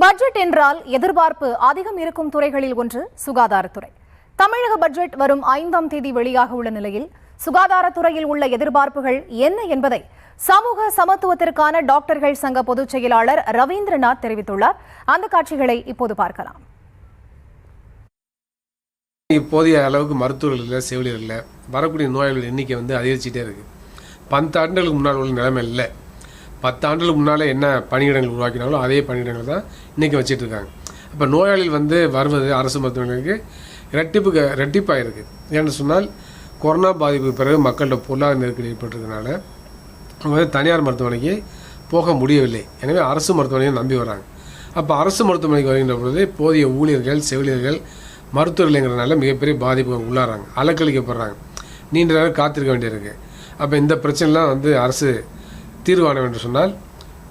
Budget என்றால் எதிர்பார்ப்பு அதிகம் இருக்கும் துறைகளில் ஒன்று சுகாதாரத்துறை. தமிழக பட்ஜெட் வரும் 5ஆம் தேதி வெளியாக உள்ள நிலையில் சுகாதாரத்துறையில் உள்ள எதிர்பார்ப்புகள் என்ன என்பதை சமூக சமத்துவத்திற்கான டாக்டர்கள் சங்க பொதுச் செயலாளர் ரவீந்திரநாத் தெரிவித்துள்ளார். அந்த காட்சிகளை இப்போது பார்க்கலாம். இப்போதைய அளவுக்கு மருத்துவர்கள் இல்லை, செவிலியர்கள் இல்லை, வரக்கூடிய நோயாளிகள் எண்ணிக்கை அதிகரிச்சுட்டே இருக்குது. 10 ஆண்டுகளுக்கு முன்னால் உள்ள நிலைமை இல்லை. 10 ஆண்டுகளுக்கு முன்னால் என்ன பணியிடங்கள் உருவாக்கினாலும் அதே பணியிடங்கள் தான் இன்றைக்கி வச்சுட்டு இருக்காங்க. அப்போ நோயாளிகள் வருவது அரசு மருத்துவமனைகளுக்கு ரெட்டிப்பாக இருக்குது. ஏன்னு சொன்னால் கொரோனா பாதிப்பு பிறகு மக்களோட பொருளாதார நெருக்கடி ஏற்பட்டிருக்கனால அவங்க தனியார் மருத்துவமனைக்கு போக முடியவில்லை. எனவே அரசு மருத்துவமனையை நம்பி வராங்க. அப்போ அரசு மருத்துவமனைக்கு வருகின்ற பொழுது போதிய ஊழியர்கள், செவிலியர்கள், மருத்துவர்கள்ங்கிறதுனால மிகப்பெரிய பாதிப்பு உள்ளாராங்க, அலக்களிக்கப்படுறாங்க, நீண்ட நேரம் காத்திருக்க வேண்டியிருக்கு. அப்போ இந்த பிரச்சனைலாம் அரசு தீர்வான என்று சொன்னால்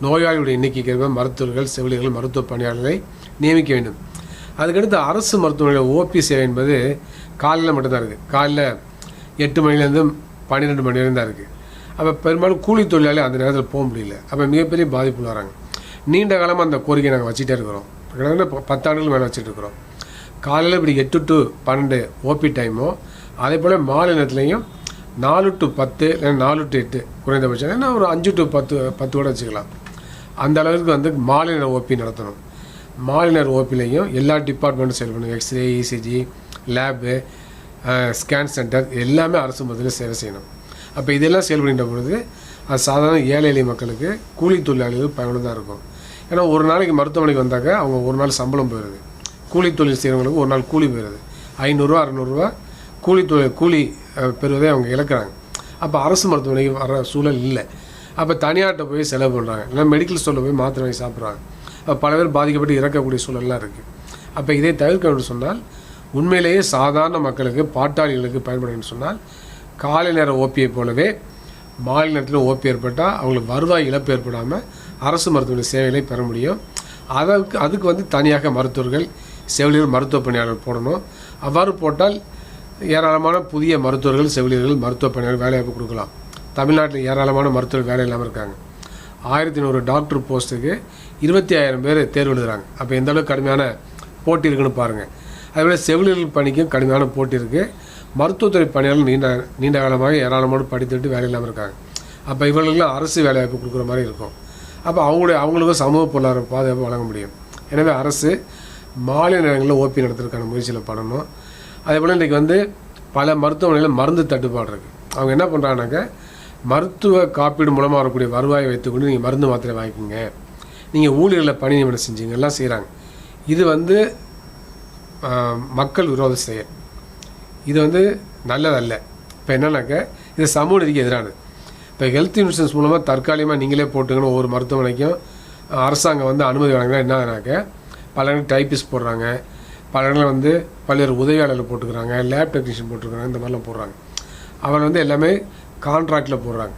நோயாளியுடைய எண்ணிக்கைக்கு ஏற்ப மருத்துவர்கள், செவிலியர்கள், மருத்துவ பணியாளர்களை நியமிக்க வேண்டும். அதுக்கடுத்து அரசு மருத்துவமனையில் ஓபி சேவை என்பது காலையில் மட்டும்தான் இருக்குது. காலையில் 8 மணிலேருந்து 12 மணி வரையும் தான் இருக்குது. அப்போ பெரும்பாலும் கூலி தொழிலாளி அந்த நேரத்தில் போக முடியல. அப்போ மிகப்பெரிய பாதிப்பு வராங்க. நீண்ட காலமாக அந்த கோரிக்கை நாங்கள் வச்சுட்டே இருக்கிறோம். கிட்டத்தட்ட 10 ஆண்டுகள் மேலே வச்சுட்டு இருக்கிறோம். காலையில் இப்படி 8 to 12 ஓபி டைமோ, அதே போல் மாலை நேரத்துலையும் 4 to 10 இல்லை 4 to 8 குறைந்தபட்சம், ஏன்னா ஒரு 5 to 10 கூட வச்சுக்கலாம். அந்த அளவுக்கு மாலை நேர ஓபி நடத்தணும். மாலை நேர ஓபிலையும் எல்லா டிபார்ட்மெண்ட்டும் செயல்படணும். X ray, ECG, lab, scan centre எல்லாமே அரசு மருத்துவத்தில் சேவை செய்யணும். அப்போ இதெல்லாம் செயல்படுகின்ற பொழுது அது சாதாரண ஏழை எளிய மக்களுக்கு, கூலி தொழிலாளிகளுக்கு பயனுள்ளதாக இருக்கும். ஏன்னா ஒரு நாளைக்கு மருத்துவமனைக்கு வந்தாக்க அவங்க ஒரு நாள் சம்பளம் போயிடுது. கூலி தொழில் செய்கிறவங்களுக்கு ஒரு நாள் கூலி போயிடுது. 500 600 கூலி பெறுவதை அவங்க இழக்கிறாங்க. அப்போ அரசு மருத்துவமனைக்கு வர சூழல் இல்லை. அப்போ தனியார்கிட்ட போய் செலவு பண்ணுறாங்க, இல்லை மெடிக்கல் ஸ்டோரில் போய் மாத்திரை வாங்கி சாப்பிட்றாங்க. அப்போ பல பேர் பாதிக்கப்பட்டு இறக்கக்கூடிய சூழல்லாம் இருக்குது. அப்போ இதை தவிர்க்க வேண்டும் சொன்னால் உண்மையிலேயே சாதாரண மக்களுக்கு, பாட்டாளிகளுக்கு பயன்படும் சொன்னால் காலை நேர ஓபியை போலவே மாலை நேரத்தில் ஓபி ஏற்பட்டால் அவங்களுக்கு வருவாய் இழப்பு ஏற்படாமல் அரசு மருத்துவமனை சேவைகளை பெற முடியும். அதுக்கு தனியாக மருத்துவர்கள், செவிலியர்கள், மருத்துவ பணியாளர்கள் போடணும். அவ்வாறு போட்டால் ஏராளமான புதிய மருத்துவர்கள், செவிலியர்கள், மருத்துவ பணியாளர்கள் வேலைவாய்ப்பு கொடுக்கலாம். தமிழ்நாட்டில் ஏராளமான மருத்துவர்கள் வேலை இல்லாமல் இருக்காங்க. 1100 டாக்டர் போஸ்ட்டுக்கு 25,000 பேர் தேர்வு எழுதுகிறாங்க. அப்போ எந்த அளவுக்கு கடுமையான போட்டி இருக்குன்னு பாருங்கள். அதேபோல் செவிலியர்கள் பணிக்கும் கடுமையான போட்டி இருக்குது. மருத்துவத்துறை பணியாளர்கள் நீண்ட காலமாக ஏராளமான படித்துவிட்டு வேலை இல்லாமல் இருக்காங்க. அப்போ இவர்களுக்கெல்லாம் அரசு வேலைவாய்ப்பு கொடுக்குற மாதிரி இருக்கும். அப்போ அவங்களுக்கும் சமூக பொருளாதார பாதுகாப்பு வழங்க முடியும். எனவே அரசு மாலை நேரங்களில் ஓபி நடத்துறதுக்கான முயற்சியில் பண்ணணும். அதேபோல் இன்றைக்கி பல மருத்துவமனைகளில் மருந்து தட்டுப்பாடு இருக்குது. அவங்க என்ன பண்ணுறாங்கனாக்க, மருத்துவ காப்பீடு மூலமாக வரக்கூடிய வருவாயை வைத்துக்கொண்டு நீங்கள் மருந்து மாத்திரை வாங்கிக்கோங்க, நீங்கள் ஊழியர்களை பணி நியமனம் செஞ்சீங்க, எல்லாம் செய்கிறாங்க. இது மக்கள் விரோத செயல். இது நல்லதல்ல. இப்போ என்னன்னாக்க இது சமூக நீதிக்கு எதிரானது. இப்போ ஹெல்த் இன்சூரன்ஸ் மூலமாக தற்காலிகமாக நீங்களே போட்டுங்கன்னு ஒவ்வொரு மருத்துவமனைக்கும் அரசாங்கம் அனுமதி வழங்கினா என்னன்னாக்க, பல இடங்கள் டைப்பிஸ்ட் போடுறாங்க, பல இடங்களில் பல்வேறு உதவியாளர்கள் போட்டுக்கிறாங்க, லேப் டெக்னீஷியன் போட்டுருக்காங்க, இந்த மாதிரிலாம் போடுறாங்க. அவங்க எல்லாமே கான்ட்ராக்டில் போடுறாங்க.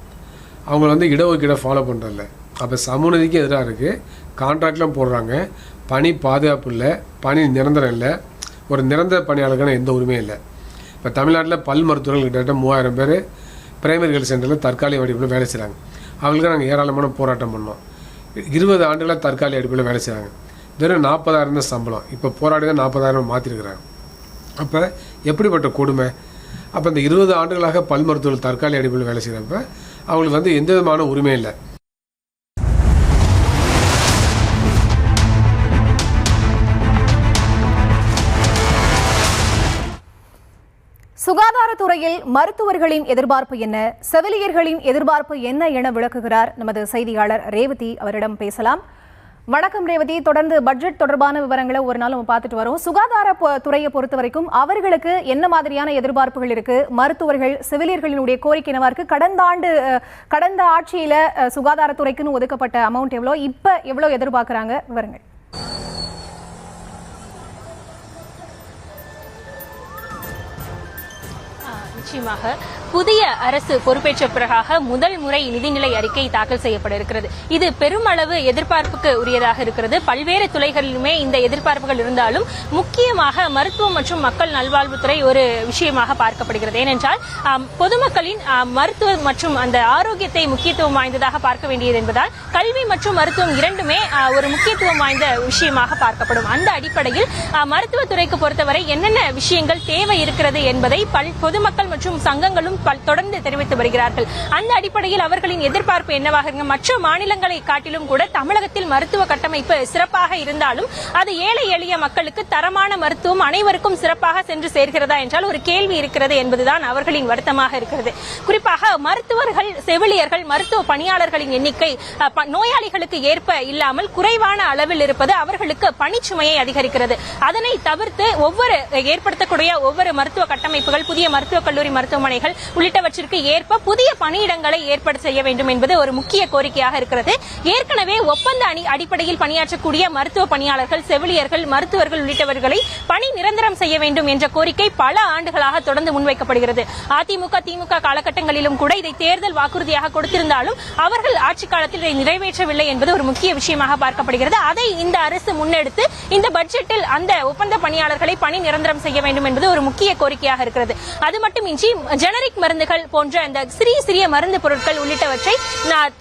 அவங்க இடஒதுக்கீடை ஃபாலோ பண்ணுறதில்ல. அப்போ சமூக நீதிக்கு எதிராக இருக்குது. கான்ட்ராக்ட்லாம் போடுறாங்க. பணி பாதுகாப்பு இல்லை, பணி நிரந்தரம் இல்லை, ஒரு நிரந்தர பணியாளருக்கான எந்த உரிமையும் இல்லை. இப்போ தமிழ்நாட்டில் பல் மருத்துவர்கள் கிட்டத்தட்ட 3000 பேர் பிரைமரி ஹெல்த் சென்டரில் தற்காலிக அடிப்படையில் வேலை செய்கிறாங்க. அவங்களுக்கு நாங்கள் ஏராளமான போராட்டம் பண்ணோம். 20 ஆண்டுகளாக தற்காலிக அடிப்படையில் வேலை செய்கிறாங்க. வெறும் 40,000 தான் சம்பளம். இப்போ போராடி தான் 40,000 மாற்றிருக்கிறாங்க. அப்போ எப்படிப்பட்ட கொடுமை! அப்போ இந்த 20 ஆண்டுகளாக பல் மருத்துவர்கள் தற்காலிக அடிப்படையில் வேலை செய்கிறப்ப அவங்களுக்கு எந்த விதமான உரிமையும் இல்லை. சுகாதாரத்துறையில் மருத்துவர்களின் எதிர்பார்ப்பு என்ன, செவிலியர்களின் எதிர்பார்ப்பு என்ன என விளக்குகிறார் நமது செய்தியாளர் ரேவதி. அவரிடம் பேசலாம். வணக்கம் ரேவதி. தொடர்ந்து பட்ஜெட் தொடர்பான விவரங்களை ஒரு நாள் நம்ம பார்த்துட்டு வரோம். சுகாதாரத்துறையை பொறுத்த வரைக்கும் அவர்களுக்கு என்ன மாதிரியான எதிர்பார்ப்புகள் இருக்கு? மருத்துவர்கள், செவிலியர்களினுடைய கோரிக்கை என்னவா இருக்கு? கடந்த ஆட்சியில சுகாதாரத்துறைக்குன்னு ஒதுக்கப்பட்ட அமௌண்ட் எவ்வளோ, இப்ப எவ்வளோ எதிர்பார்க்குறாங்க? விவரங்கள். நிச்சயமாக புதிய அரசு பொறுப்பேற்ற பிறகாக முதல் முறை நிதிநிலை அறிக்கை தாக்கல் செய்யப்பட இருக்கிறது. இது பெருமளவு எதிர்பார்ப்புக்கு உரியதாக இருக்கிறது. பல்வேறு துறைகளிலுமே இந்த எதிர்பார்ப்புகள் இருந்தாலும் முக்கியமாக மருத்துவம் மற்றும் மக்கள் நல்வாழ்வுத்துறை ஒரு விஷயமாக பார்க்கப்படுகிறது. ஏனென்றால் பொதுமக்களின் மருத்துவம் மற்றும் அந்த ஆரோக்கியத்தை முக்கியத்துவம் வாய்ந்ததாக பார்க்க வேண்டியது என்பதால் கல்வி மற்றும் மருத்துவம் இரண்டுமே ஒரு முக்கியத்துவம் வாய்ந்த விஷயமாக பார்க்கப்படும். அந்த அடிப்படையில் மருத்துவத்துறைக்கு பொறுத்தவரை என்னென்ன விஷயங்கள் தேவை இருக்கிறது என்பதை பொதுமக்கள் மற்றும் சங்கங்களும் தொடர்ந்து தெரிவித்து வருகிறார்கள். அந்த அடிப்படையில் அவர்களின் எதிர்பார்ப்பு என்னவாக இருக்கு? மற்ற மாநிலங்களை காட்டிலும் கூட தமிழகத்தில் மருத்துவ கட்டமைப்பு சிறப்பாக இருந்தாலும் அது ஏழை எளிய மக்களுக்கு தரமான மருத்துவம் அனைவருக்கும் சிறப்பாக சென்று சேர்கிறதா என்றால் ஒரு கேள்வி இருக்கிறது என்பதுதான் அவர்களின் வருத்தமாக இருக்கிறது. குறிப்பாக மருத்துவர்கள், செவிலியர்கள், மருத்துவ பணியாளர்களின் எண்ணிக்கை நோயாளிகளுக்கு ஏற்ப இல்லாமல் குறைவான அளவில் இருப்பது அவர்களுக்கு பணிச்சுமையை அதிகரிக்கிறது. அதனை தவிர்த்து ஏற்படுத்தக்கூடிய ஒவ்வொரு மருத்துவ கட்டமைப்புகள், புதிய மருத்துவக் கல்லூரி, மருத்துவமனைகள் உள்ளிட்டவற்றிற்கு ஏற்ப புதிய பணியிடங்களை ஏற்பாடு செய்ய வேண்டும் என்பது ஒரு முக்கிய கோரிக்கையாக இருக்கிறது. ஏற்கனவே ஒப்பந்த அடிப்படையில் பணியாற்றக்கூடிய மருத்துவ பணியாளர்கள், செவிலியர்கள், மருத்துவர்கள் உள்ளிட்டவர்களை பணி நிரந்தரம் செய்ய வேண்டும் என்ற கோரிக்கை பல ஆண்டுகளாக தொடர்ந்து முன்வைக்கப்படுகிறது. அதிமுக, திமுக காலகட்டங்களிலும் கூட இதை தேர்தல் வாக்குறுதியாக கொடுத்திருந்தாலும் அவர்கள் ஆட்சி காலத்தில் இதை நிறைவேற்றவில்லை என்பது ஒரு முக்கிய விஷயமாக பார்க்கப்படுகிறது. அதை இந்த அரசு முன்னெடுத்து இந்த பட்ஜெட்டில் அந்த ஒப்பந்த பணியாளர்களை பணி நிரந்தரம் செய்ய வேண்டும் என்பது ஒரு முக்கிய கோரிக்கையாக இருக்கிறது. அது மட்டுமின்றி ஜெனரிக் மருந்துகள் போன்ற அந்த சிறிய மருந்து பொருட்கள் உள்ளிட்டவற்றை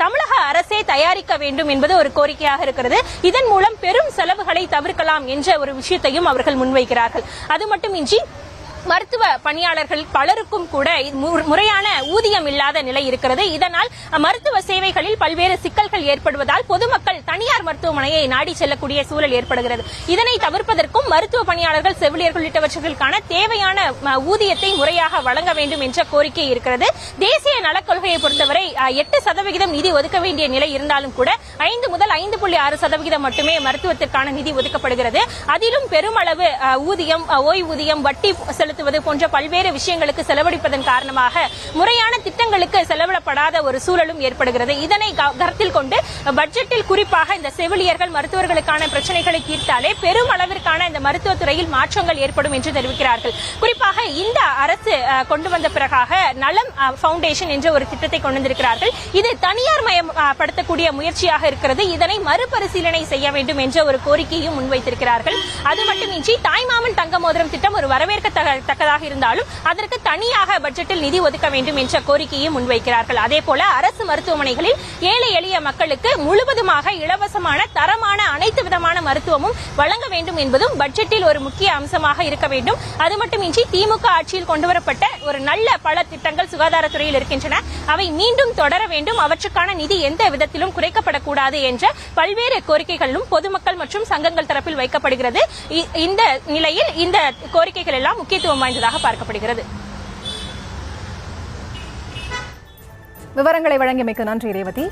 தமிழக அரசே தயாரிக்க வேண்டும் என்பது ஒரு கோரிக்கையாக இருக்கிறது. இதன் மூலம் பெரும் செலவுகளை தவிர்க்கலாம் என்ற ஒரு விஷயத்தையும் அவர்கள் முன்வைக்கிறார்கள். அது மட்டுமின்றி மருத்துவ பணியாளர்கள் பலருக்கும் கூட முறையான ஊதியம் இல்லாத நிலை இருக்கிறது. இதனால் மருத்துவ சேவைகளில் பல்வேறு சிக்கல்கள் ஏற்படுவதால் பொதுமக்கள் தனியார் மருத்துவமனையை நாடி செல்லக்கூடிய சூழல் ஏற்படுகிறது. இதனை தவிர்ப்பதற்கும் மருத்துவ பணியாளர்கள், செவிலியர்கள் உள்ளிட்டவர்களுக்கான தேவையான ஊதியத்தை முறையாக வழங்க வேண்டும் என்ற கோரிக்கை இருக்கிறது. தேசிய நலக் கொள்கையை பொறுத்தவரை 8% நிதி ஒதுக்க வேண்டிய நிலை இருந்தாலும் கூட 5 முதல் 5.6% மட்டுமே மருத்துவத்திற்கான நிதி ஒதுக்கப்படுகிறது. அதிலும் பெருமளவு ஊதியம், ஓய்வூதியம், வட்டி செலுத்துவது போன்ற பல்வேறு விஷயங்களுக்கு செலவழிப்பதன் காரணமாக முறையான திட்டங்களுக்கு செலவிடப்படாத ஒரு சூழலும் ஏற்படுகிறது. இதனை கருத்தில் கொண்டு பட்ஜெட்டில் குறிப்பாக இந்த செவிலியர்கள், மருத்துவர்களுக்கான பிரச்சனைகளை தீர்த்தாலே பெரும் அளவிற்கான இந்த மருத்துவத்துறையில் மாற்றங்கள் ஏற்படும் என்று தெரிவிக்கிறார்கள். குறிப்பாக இந்த அரசு கொண்டு வந்த பிறகாக நலம் பவுண்டேஷன் என்ற ஒரு திட்டத்தை கொண்டு வந்திருக்கிறார்கள். இது தனியார் மயப்படுத்தக்கூடிய முயற்சியாக இருக்கிறது. இதனை மறுபரிசீலனை செய்ய வேண்டும் என்ற ஒரு கோரிக்கையும் முன்வைத்திருக்கிறார்கள். அது மட்டுமின்றி தாய்மாமன் தங்க மோதிரம் திட்டம் ஒரு வரவேற்கத்தக்கதாக இருந்தாலும் அதற்கு தனியாக பட்ஜெட்டில் நிதி ஒதுக்க வேண்டும் என்ற கோரிக்கையும் முன்வைக்கிறார்கள். அதேபோல அரசு மருத்துவமனைகளில் ஏழை எளிய மக்களுக்கு முழுவதுமாக இலவசமான தரமான அனைத்து விதமான மருத்துவமும் வழங்க வேண்டும் என்பதும் பட்ஜெட்டில் ஒரு முக்கிய அம்சமாக இருக்க வேண்டும். அது மட்டுமின்றி திமுக ஆட்சியில் கொண்டுவரப்பட்ட ஒரு நல்ல பல திட்டங்கள் சுகாதாரத்துறையில் இருக்கின்றன. அவை மீண்டும் தொடர வேண்டும். அவற்றுக்கான நிதி எந்த விதத்திலும் குறைக்கப்படக்கூடாது என்ற பல்வேறு கோரிக்கைகளும் பொதுமக்கள் மற்றும் சங்கங்கள் தரப்பில் வைக்கப்படுகிறது. இந்த நிலையில் இந்த கோரிக்கைகள் எல்லாம் முக்கியத்துவம் வாய்ந்ததாக பார்க்கப்படுகிறது. விவரங்களை வழங்கியமைக்கு நன்றி ரேவதி.